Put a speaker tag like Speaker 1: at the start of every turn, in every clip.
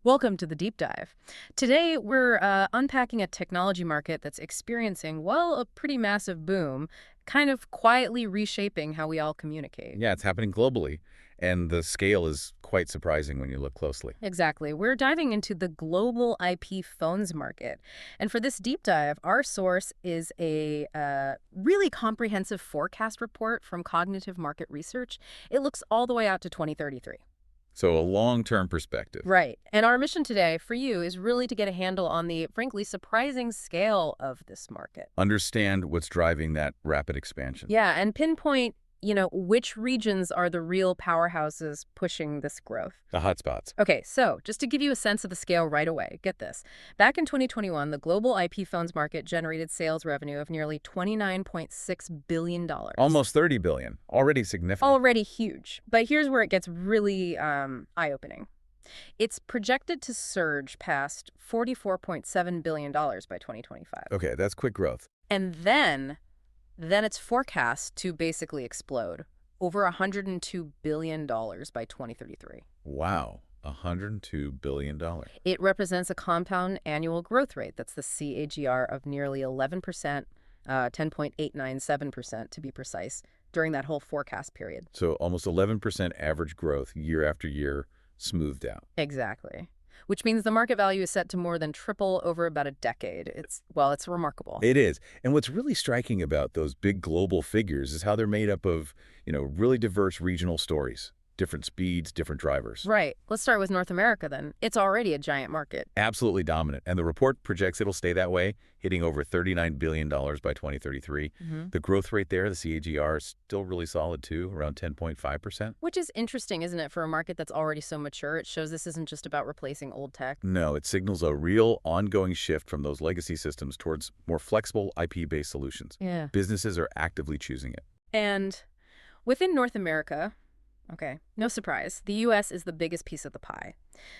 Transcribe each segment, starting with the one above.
Speaker 1: Welcome to the deep dive. Today, we're unpacking a technology market that's experiencing, well, a pretty massive boom, kind of quietly reshaping how we all communicate.
Speaker 2: Yeah, it's happening globally, and the scale is quite surprising when you look closely.
Speaker 1: Exactly. We're diving into the global IP phones market. And for this deep dive, our source is a really comprehensive forecast report from Cognitive Market Research. It looks all the way out to 2033.
Speaker 2: So a long-term perspective.
Speaker 1: Right. And our mission today for you is really to get a handle on the, frankly, surprising scale of this market.
Speaker 2: Understand what's driving that rapid expansion.
Speaker 1: Yeah, and pinpoint, which regions are the real powerhouses pushing this growth.
Speaker 2: The hotspots.
Speaker 1: Okay, so just to give you a sense of the scale right away, get this. Back in 2021, the global IP phones market generated sales revenue of nearly $29.6 billion.
Speaker 2: Almost 30 billion. Already significant.
Speaker 1: Already huge. But here's where it gets really eye-opening. It's projected to surge past $44.7 billion by 2025.
Speaker 2: Okay, that's quick growth.
Speaker 1: And then it's forecast to basically explode, over $102 billion by 2033.
Speaker 2: Wow, $102 billion.
Speaker 1: It represents a compound annual growth rate, that's the CAGR, of nearly 11%, 10.897% to be precise, during that whole forecast period.
Speaker 2: So almost 11% average growth year after year, smoothed out.
Speaker 1: Exactly. Which means the market value is set to more than triple over about a decade. It's remarkable.
Speaker 2: It is. And what's really striking about those big global figures is how they're made up of, really diverse regional stories. Different speeds, different drivers.
Speaker 1: Right. Let's start with North America then. It's already a giant market.
Speaker 2: Absolutely dominant. And the report projects it'll stay that way, hitting over $39 billion by 2033. The growth rate there, the CAGR, is still really solid too, around 10.5%.
Speaker 1: Which is interesting, isn't it, for a market that's already so mature? It shows this isn't just about replacing old tech.
Speaker 2: No, it signals a real ongoing shift from those legacy systems towards more flexible IP-based solutions.
Speaker 1: Yeah.
Speaker 2: Businesses are actively choosing it.
Speaker 1: And within North America, okay, no surprise, the U.S. is the biggest piece of the pie.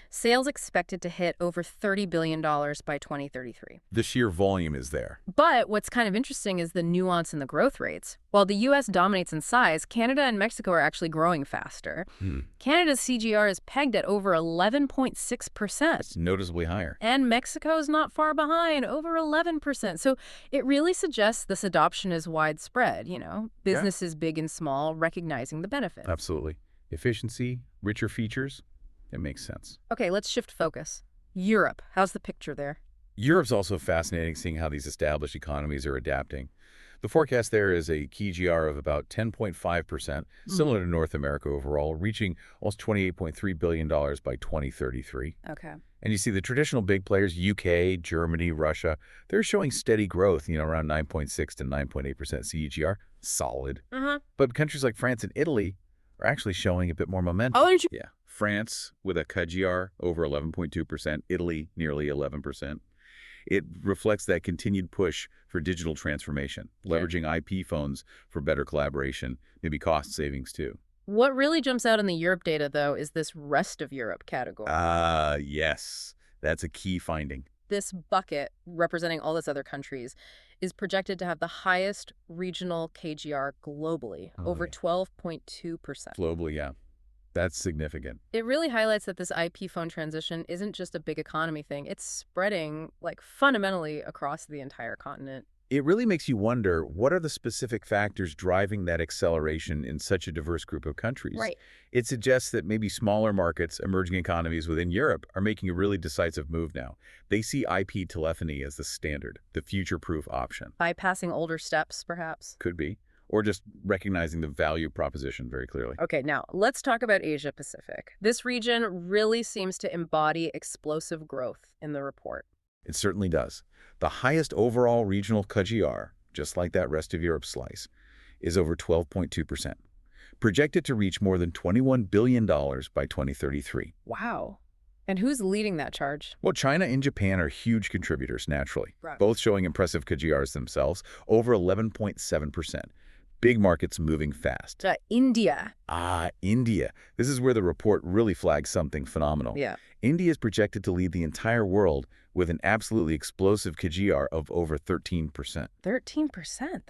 Speaker 1: Sales expected to hit over $30 billion by 2033.
Speaker 2: The sheer volume is there.
Speaker 1: But what's kind of interesting is the nuance in the growth rates. While the U.S. dominates in size, Canada and Mexico are actually growing faster. Canada's CGR is pegged at over 11.6%.
Speaker 2: It's noticeably higher.
Speaker 1: And Mexico's not far behind, over 11%. So it really suggests this adoption is widespread, businesses big and small recognizing the benefit.
Speaker 2: Absolutely. Efficiency, richer features, it makes sense.
Speaker 1: Okay, let's shift focus. Europe, how's the picture there?
Speaker 2: Europe's also fascinating, seeing how these established economies are adapting. The forecast there is a CAGR of about 10.5%, similar to North America overall, reaching almost $28.3 billion by 2033.
Speaker 1: Okay.
Speaker 2: And you see the traditional big players, UK, Germany, Russia, they're showing steady growth, around 9.6 to 9.8% CAGR. Solid. But countries like France and Italy are actually showing a bit more momentum.
Speaker 1: Oh,
Speaker 2: Yeah. France with a CAGR over 11.2%, Italy nearly 11%. It reflects that continued push for digital transformation, leveraging IP phones for better collaboration, maybe cost savings too.
Speaker 1: what really jumps out in the Europe data, though, is this rest of Europe category.
Speaker 2: Yes. That's a key finding.
Speaker 1: This bucket, representing all those other countries, is projected to have the highest regional KGR globally, over
Speaker 2: yeah.
Speaker 1: 12.2%.
Speaker 2: Globally, yeah. That's significant.
Speaker 1: It really highlights that this IP phone transition isn't just a big economy thing. It's spreading, fundamentally across the entire continent.
Speaker 2: It really makes you wonder, what are the specific factors driving that acceleration in such a diverse group of countries?
Speaker 1: Right.
Speaker 2: It suggests that maybe smaller markets, emerging economies within Europe, are making a really decisive move now. They see IP telephony as the standard, the future-proof option.
Speaker 1: Bypassing older steps, perhaps.
Speaker 2: Could be. Or just recognizing the value proposition very clearly.
Speaker 1: Okay, now let's talk about Asia Pacific. This region really seems to embody explosive growth in the report.
Speaker 2: It certainly does. The highest overall regional CAGR, just like that rest of Europe slice, is over 12.2%, projected to reach more than $21 billion by 2033.
Speaker 1: Wow. And who's leading that charge?
Speaker 2: Well, China and Japan are huge contributors, naturally,
Speaker 1: Right.
Speaker 2: both showing impressive CAGRs themselves, over 11.7%. Big markets moving fast.
Speaker 1: India.
Speaker 2: India. This is where the report really flags something phenomenal.
Speaker 1: Yeah.
Speaker 2: India is projected to lead the entire world with an absolutely explosive CAGR of over 13%.
Speaker 1: 13%.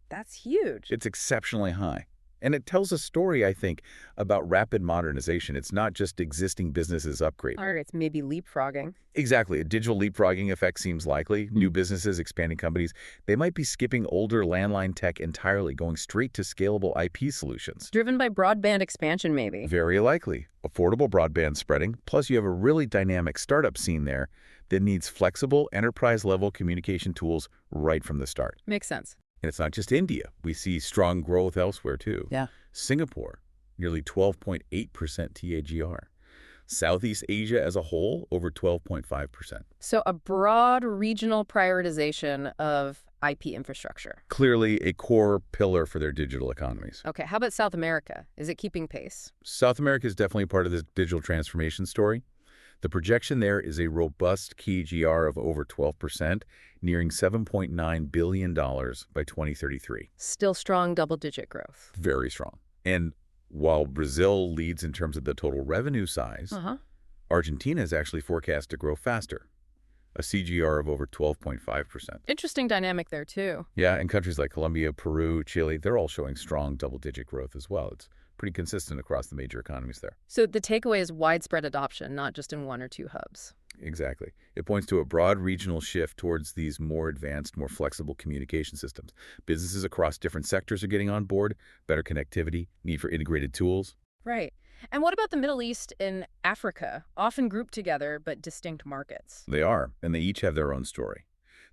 Speaker 1: That's huge.
Speaker 2: It's exceptionally high. And it tells a story, I think, about rapid modernization. It's not just existing businesses upgrading.
Speaker 1: Or it's maybe leapfrogging.
Speaker 2: Exactly. A digital leapfrogging effect seems likely. New businesses, expanding companies, they might be skipping older landline tech entirely, going straight to scalable IP solutions.
Speaker 1: Driven by broadband expansion, maybe.
Speaker 2: Very likely. Affordable broadband spreading, plus you have a really dynamic startup scene there that needs flexible, enterprise-level communication tools right from the start.
Speaker 1: Makes sense.
Speaker 2: And it's not just India. We see strong growth elsewhere, too.
Speaker 1: Yeah.
Speaker 2: Singapore, nearly 12.8% CAGR. Southeast Asia as a whole, over 12.5%.
Speaker 1: So a broad regional prioritization of IP infrastructure.
Speaker 2: Clearly a core pillar for their digital economies.
Speaker 1: Okay, how about South America? Is it keeping pace?
Speaker 2: South America is definitely part of this digital transformation story. The projection there is a robust CAGR of over 12%, nearing $7.9 billion by 2033.
Speaker 1: Still strong double-digit growth.
Speaker 2: Very strong. And while Brazil leads in terms of the total revenue size, Argentina is actually forecast to grow faster, a CAGR of over 12.5%.
Speaker 1: Interesting dynamic there, too.
Speaker 2: Yeah, and countries like Colombia, Peru, Chile, they're all showing strong double-digit growth as well. It's pretty consistent across the major economies there.
Speaker 1: So the takeaway is widespread adoption, not just in one or two hubs.
Speaker 2: Exactly. It points to a broad regional shift towards these more advanced, more flexible communication systems. Businesses across different sectors are getting on board, better connectivity, need for integrated tools.
Speaker 1: Right. And what about the Middle East and Africa, often grouped together but distinct markets?
Speaker 2: They are, and they each have their own story.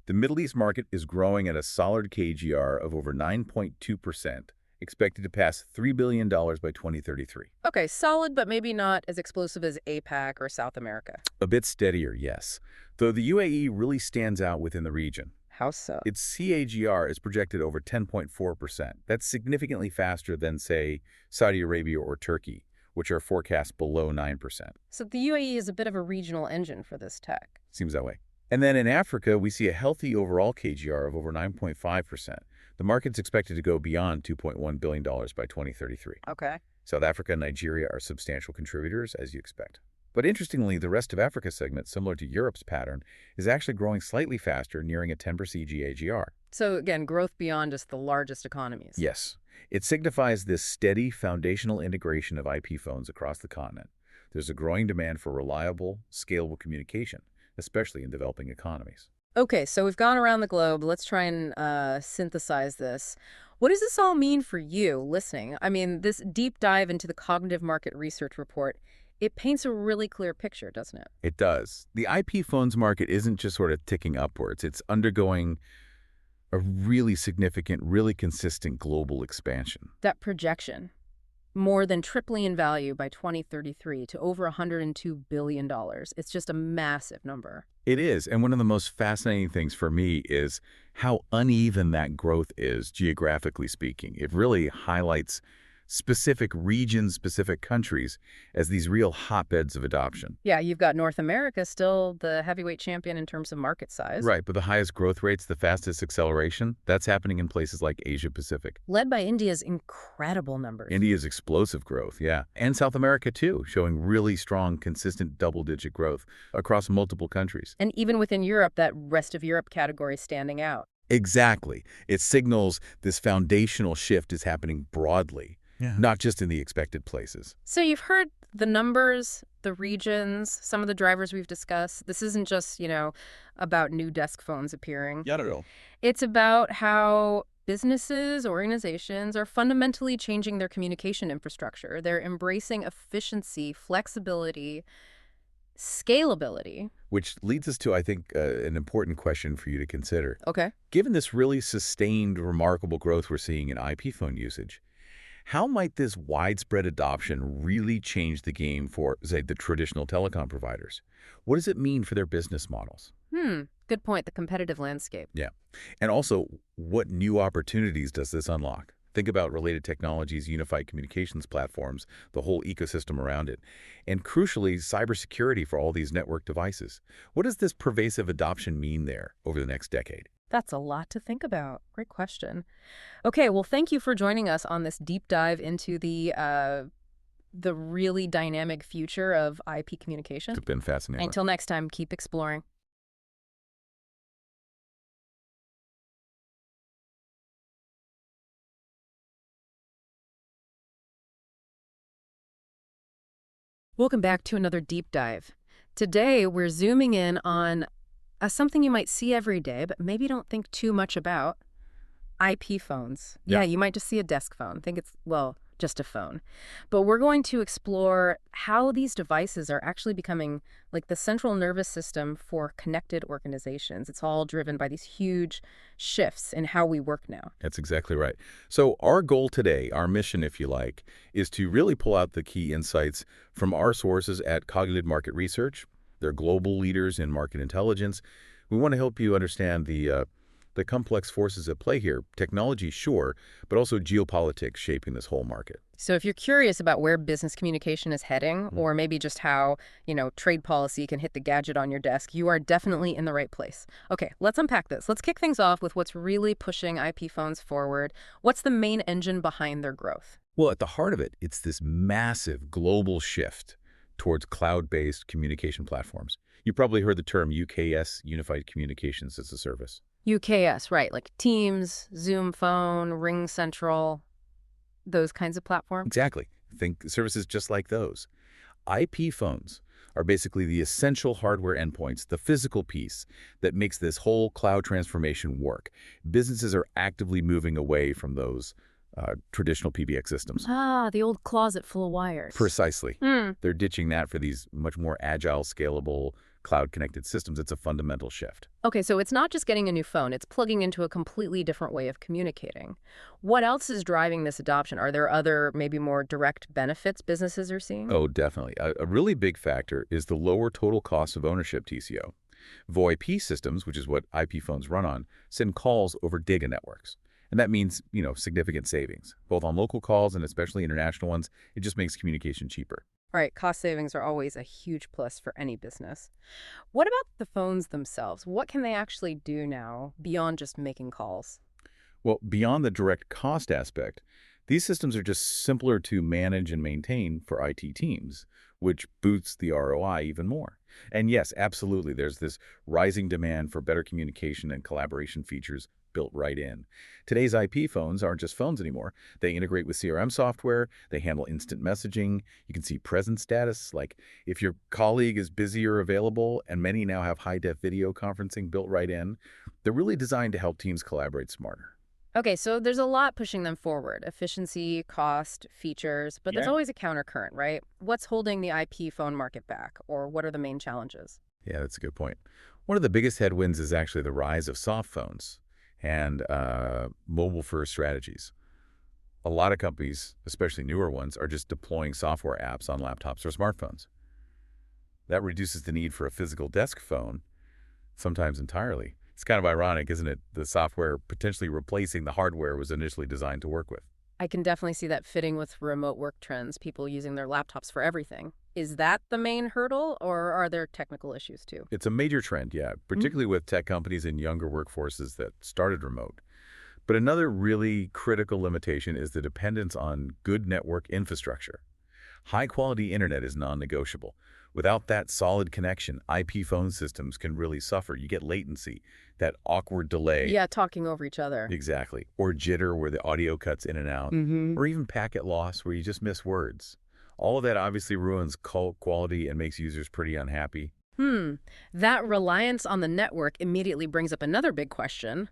Speaker 2: The Middle East market is growing at a solid CAGR of over 9.2%, expected to pass $3 billion by 2033.
Speaker 1: Okay, solid, but maybe not as explosive as APAC or South America.
Speaker 2: A bit steadier, yes, though the UAE really stands out within the region.
Speaker 1: How so?
Speaker 2: Its CAGR is projected over 10.4%. That's significantly faster than, say, Saudi Arabia or Turkey, which are forecast below 9%.
Speaker 1: So the UAE is a bit of a regional engine for this tech.
Speaker 2: Seems that way. And then in Africa, we see a healthy overall CAGR of over 9.5%. The market's expected to go beyond $2.1 billion by 2033.
Speaker 1: Okay.
Speaker 2: South Africa and Nigeria are substantial contributors, as you expect. But interestingly, the rest of Africa segment, similar to Europe's pattern, is actually growing slightly faster, nearing a 10% CAGR.
Speaker 1: So again, growth beyond just the largest economies.
Speaker 2: Yes. It signifies this steady foundational integration of IP phones across the continent. There's a growing demand for reliable, scalable communication, especially in developing economies.
Speaker 1: Okay, so we've gone around the globe. Let's try and synthesize this. What does this all mean for you listening? I mean, this deep dive into the Cognitive Market Research Report, it paints a really clear picture, doesn't it?
Speaker 2: It does. The IP phones market isn't just sort of ticking upwards. It's undergoing a really significant, really consistent global expansion.
Speaker 1: That projection, more than tripling in value by 2033 to over $102 billion. It's just a massive number.
Speaker 2: It is, and one of the most fascinating things for me is how uneven that growth is, geographically speaking. It really highlights specific regions, specific countries as these real hotbeds of adoption.
Speaker 1: Yeah, you've got North America still the heavyweight champion in terms of market size.
Speaker 2: Right, but the highest growth rates, the fastest acceleration, that's happening in places like Asia Pacific.
Speaker 1: Led by India's incredible numbers.
Speaker 2: India's explosive growth, yeah. And South America, too, showing really strong, consistent double-digit growth across multiple countries.
Speaker 1: And even within Europe, that rest of Europe category standing out.
Speaker 2: Exactly. It signals this foundational shift is happening broadly. Yeah. Not just in the expected places.
Speaker 1: So you've heard the numbers, the regions, some of the drivers we've discussed. This isn't just, about new desk phones appearing.
Speaker 2: Yeah, not at all.
Speaker 1: It's about how businesses, organizations are fundamentally changing their communication infrastructure. They're embracing efficiency, flexibility, scalability.
Speaker 2: Which leads us to, I think, an important question for you to consider.
Speaker 1: Okay.
Speaker 2: Given this really sustained, remarkable growth we're seeing in IP phone usage, how might this widespread adoption really change the game for, say, the traditional telecom providers? What does it mean for their business models?
Speaker 1: Good point. The competitive landscape.
Speaker 2: Yeah. And also, what new opportunities does this unlock? Think about related technologies, unified communications platforms, the whole ecosystem around it. And crucially, cybersecurity for all these network devices. What does this pervasive adoption mean there over the next decade?
Speaker 1: That's a lot to think about. Great question. Okay, well, thank you for joining us on this deep dive into the really dynamic future of IP communication.
Speaker 2: It's been fascinating.
Speaker 1: Until next time, keep exploring. Welcome back to another deep dive. Today, we're zooming in on something you might see every day, but maybe don't think too much about IP phones.
Speaker 2: Yeah.
Speaker 1: Yeah, you might just see a desk phone. Think it's, well, just a phone. But we're going to explore how these devices are actually becoming like the central nervous system for connected organizations. It's all driven by these huge shifts in how we work now.
Speaker 2: That's exactly right. So our goal today, our mission, if you like, is to really pull out the key insights from our sources at Cognitive Market Research. They're global leaders in market intelligence. We want to help you understand the complex forces at play here. Technology, sure, but also geopolitics shaping this whole market.
Speaker 1: So if you're curious about where business communication is heading,
Speaker 2: Mm.
Speaker 1: or maybe just how, trade policy can hit the gadget on your desk, you are definitely in the right place. Okay, let's unpack this. Let's kick things off with what's really pushing IP phones forward. What's the main engine behind their growth?
Speaker 2: Well, at the heart of it, it's this massive global shift towards cloud-based communication platforms. You probably heard the term UKS, Unified Communications as a Service.
Speaker 1: UKS, right, like Teams, Zoom Phone, Ring Central, those kinds of platforms?
Speaker 2: Exactly. Think services just like those. IP phones are basically the essential hardware endpoints, the physical piece that makes this whole cloud transformation work. Businesses are actively moving away from those traditional PBX systems.
Speaker 1: Ah, the old closet full of wires.
Speaker 2: Precisely.
Speaker 1: Hmm.
Speaker 2: They're ditching that for these much more agile, scalable, cloud-connected systems. It's a fundamental shift.
Speaker 1: Okay, so it's not just getting a new phone, it's plugging into a completely different way of communicating. What else is driving this adoption? Are there other, maybe more direct benefits businesses are seeing?
Speaker 2: Oh, definitely. A really big factor is the lower total cost of ownership, TCO. VoIP systems, which is what IP phones run on, send calls over giga networks. And that means, significant savings, both on local calls and especially international ones. It just makes communication cheaper.
Speaker 1: All right, cost savings are always a huge plus for any business. What about the phones themselves? What can they actually do now beyond just making calls?
Speaker 2: Well, beyond the direct cost aspect, these systems are just simpler to manage and maintain for IT teams, which boosts the ROI even more. And yes, absolutely, there's this rising demand for better communication and collaboration features built right in. Today's IP phones aren't just phones anymore. They integrate with CRM software, they handle instant messaging, you can see present status, like if your colleague is busy or available, and many now have high-def video conferencing built right in. They're really designed to help teams collaborate smarter.
Speaker 1: Okay, so there's a lot pushing them forward: efficiency, cost, features, but there's
Speaker 2: Yeah.
Speaker 1: always a countercurrent, right? What's holding the IP phone market back, or what are the main challenges?
Speaker 2: Yeah, that's a good point. One of the biggest headwinds is actually the rise of soft phones and mobile-first strategies. A lot of companies, especially newer ones, are just deploying software apps on laptops or smartphones. That reduces the need for a physical desk phone, sometimes entirely. It's kind of ironic, isn't it? The software potentially replacing the hardware it was initially designed to work with.
Speaker 1: I can definitely see that fitting with remote work trends, people using their laptops for everything. Is that the main hurdle, or are there technical issues too?
Speaker 2: It's a major trend, yeah, particularly with tech companies and younger workforces that started remote. But another really critical limitation is the dependence on good network infrastructure. High-quality internet is non-negotiable. Without that solid connection, IP phone systems can really suffer. You get latency, that awkward delay.
Speaker 1: Yeah, talking over each other.
Speaker 2: Exactly. Or jitter where the audio cuts in and out.
Speaker 1: Mm-hmm.
Speaker 2: Or even packet loss where you just miss words. All of that obviously ruins call quality and makes users pretty unhappy.
Speaker 1: That reliance on the network immediately brings up another big question.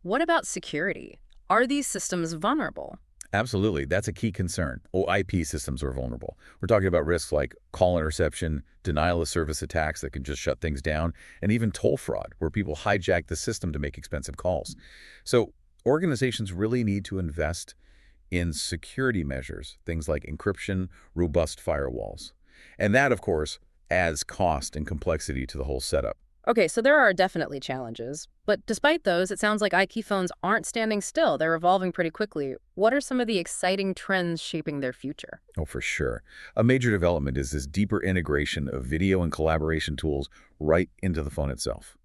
Speaker 1: What about security? Are these systems vulnerable?
Speaker 2: Absolutely. That's a key concern. IP systems are vulnerable. We're talking about risks like call interception, denial of service attacks that can just shut things down, and even toll fraud, where people hijack the system to make expensive calls. So organizations really need to invest in security measures, things like encryption, robust firewalls. And that, of course, adds cost and complexity to the whole setup.
Speaker 1: Okay, so there are definitely challenges. But despite those, it sounds like IP phones aren't standing still. They're evolving pretty quickly. What are some of the exciting trends shaping their future?
Speaker 2: Oh, for sure. A major development is this deeper integration of video and collaboration tools right into the phone itself.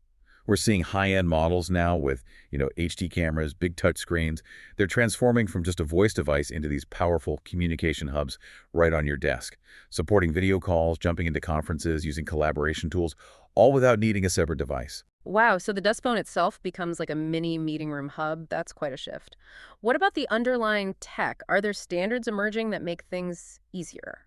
Speaker 2: We're seeing high-end models now with, HD cameras, big touch screens. They're transforming from just a voice device into these powerful communication hubs right on your desk, supporting video calls, jumping into conferences, using collaboration tools, all without needing a separate device.
Speaker 1: Wow, so the desk phone itself becomes like a mini meeting room hub. That's quite a shift. What about the underlying tech? Are there standards emerging that make things easier?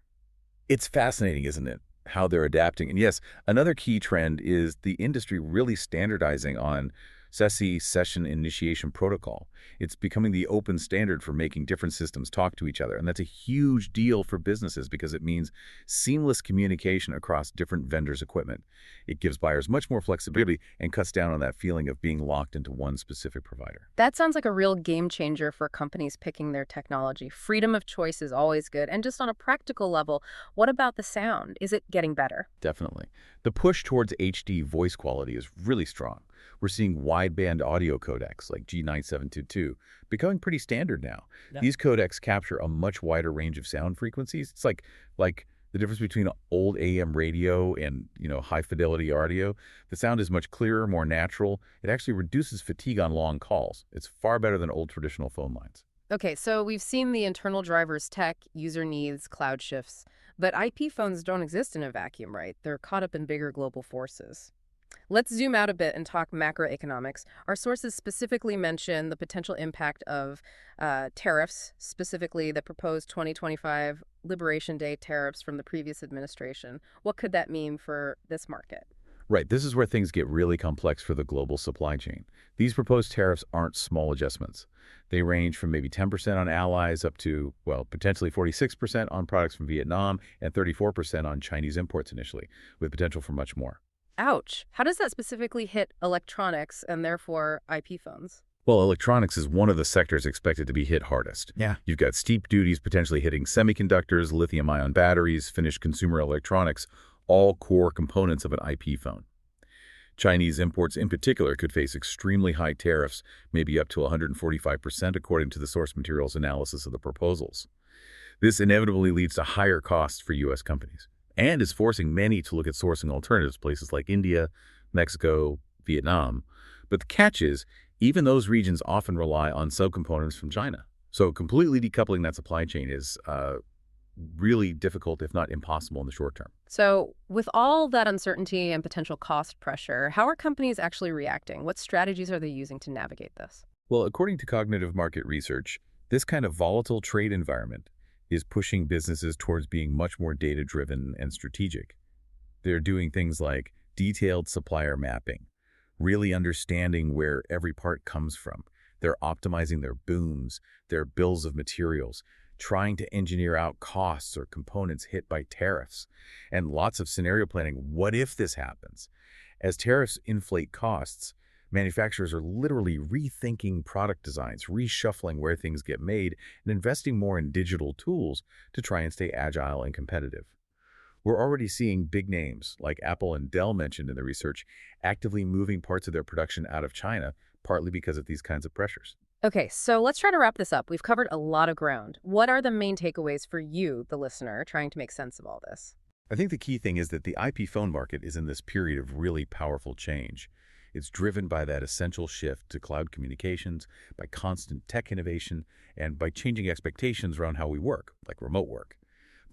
Speaker 2: It's fascinating, isn't it? How they're adapting. And yes, another key trend is the industry really standardizing on SESI session initiation protocol. It's becoming the open standard for making different systems talk to each other. And that's a huge deal for businesses because it means seamless communication across different vendors' equipment. It gives buyers much more flexibility and cuts down on that feeling of being locked into one specific provider.
Speaker 1: That sounds like a real game changer for companies picking their technology. Freedom of choice is always good. And just on a practical level, what about the sound? Is it getting better?
Speaker 2: Definitely. The push towards HD voice quality is really strong. We're seeing wideband audio codecs like G9722 becoming pretty standard now.
Speaker 1: Yeah.
Speaker 2: These codecs capture a much wider range of sound frequencies. It's like the difference between old AM radio and, high fidelity audio. The sound is much clearer, more natural. It actually reduces fatigue on long calls. It's far better than old traditional phone lines.
Speaker 1: Okay, so we've seen the internal drivers tech, user needs, cloud shifts. But IP phones don't exist in a vacuum, right? They're caught up in bigger global forces. Let's zoom out a bit and talk macroeconomics. Our sources specifically mention the potential impact of tariffs, specifically the proposed 2025 Liberation Day tariffs from the previous administration. What could that mean for this market?
Speaker 2: Right, this is where things get really complex for the global supply chain. These proposed tariffs aren't small adjustments. They range from maybe 10% on allies up to, well, potentially 46% on products from Vietnam and 34% on Chinese imports initially, with potential for much more.
Speaker 1: Ouch. How does that specifically hit electronics and therefore IP phones?
Speaker 2: Well, electronics is one of the sectors expected to be hit hardest.
Speaker 3: Yeah.
Speaker 2: You've got steep duties potentially hitting semiconductors, lithium-ion batteries, finished consumer electronics, all core components of an IP phone. Chinese imports in particular could face extremely high tariffs, maybe up to 145% according to the source materials analysis of the proposals. This inevitably leads to higher costs for U.S. companies and is forcing many to look at sourcing alternatives, places like India, Mexico, Vietnam. But the catch is, even those regions often rely on subcomponents from China. So completely decoupling that supply chain is really difficult, if not impossible, in the short term.
Speaker 1: So, with all that uncertainty and potential cost pressure, how are companies actually reacting? What strategies are they using to navigate this?
Speaker 2: Well, according to cognitive market research, this kind of volatile trade environment is pushing businesses towards being much more data-driven and strategic. They're doing things like detailed supplier mapping, really understanding where every part comes from. They're optimizing their booms, their bills of materials, trying to engineer out costs or components hit by tariffs, and lots of scenario planning. What if this happens? As tariffs inflate costs, manufacturers are literally rethinking product designs, reshuffling where things get made, and investing more in digital tools to try and stay agile and competitive. We're already seeing big names, like Apple and Dell mentioned in the research, actively moving parts of their production out of China, partly because of these kinds of pressures.
Speaker 1: Okay, so let's try to wrap this up. We've covered a lot of ground. What are the main takeaways for you, the listener, trying to make sense of all this?
Speaker 2: I think the key thing is that the IP phone market is in this period of really powerful change. It's driven by that essential shift to cloud communications, by constant tech innovation, and by changing expectations around how we work, like remote work.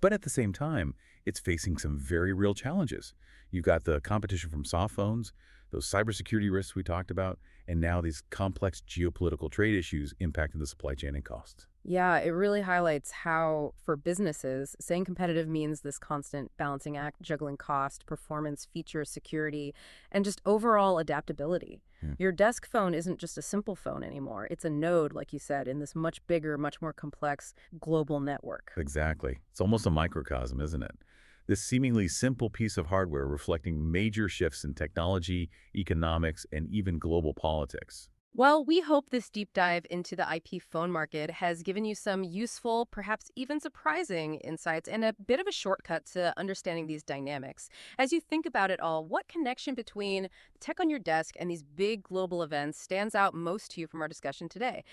Speaker 2: But at the same time, it's facing some very real challenges. You've got the competition from soft phones, those cybersecurity risks we talked about, and now these complex geopolitical trade issues impacting the supply chain and costs.
Speaker 1: Yeah, it really highlights how, for businesses, staying competitive means this constant balancing act, juggling cost, performance, feature, security, and just overall adaptability.
Speaker 2: Yeah.
Speaker 1: Your desk phone isn't just a simple phone anymore. It's a node, like you said, in this much bigger, much more complex global network.
Speaker 2: Exactly. It's almost a microcosm, isn't it? This seemingly simple piece of hardware reflecting major shifts in technology, economics, and even global politics.
Speaker 1: Well, we hope this deep dive into the IP phone market has given you some useful, perhaps even surprising insights and a bit of a shortcut to understanding these dynamics. As you think about it all, what connection between tech on your desk and these big global events stands out most to you from our discussion today?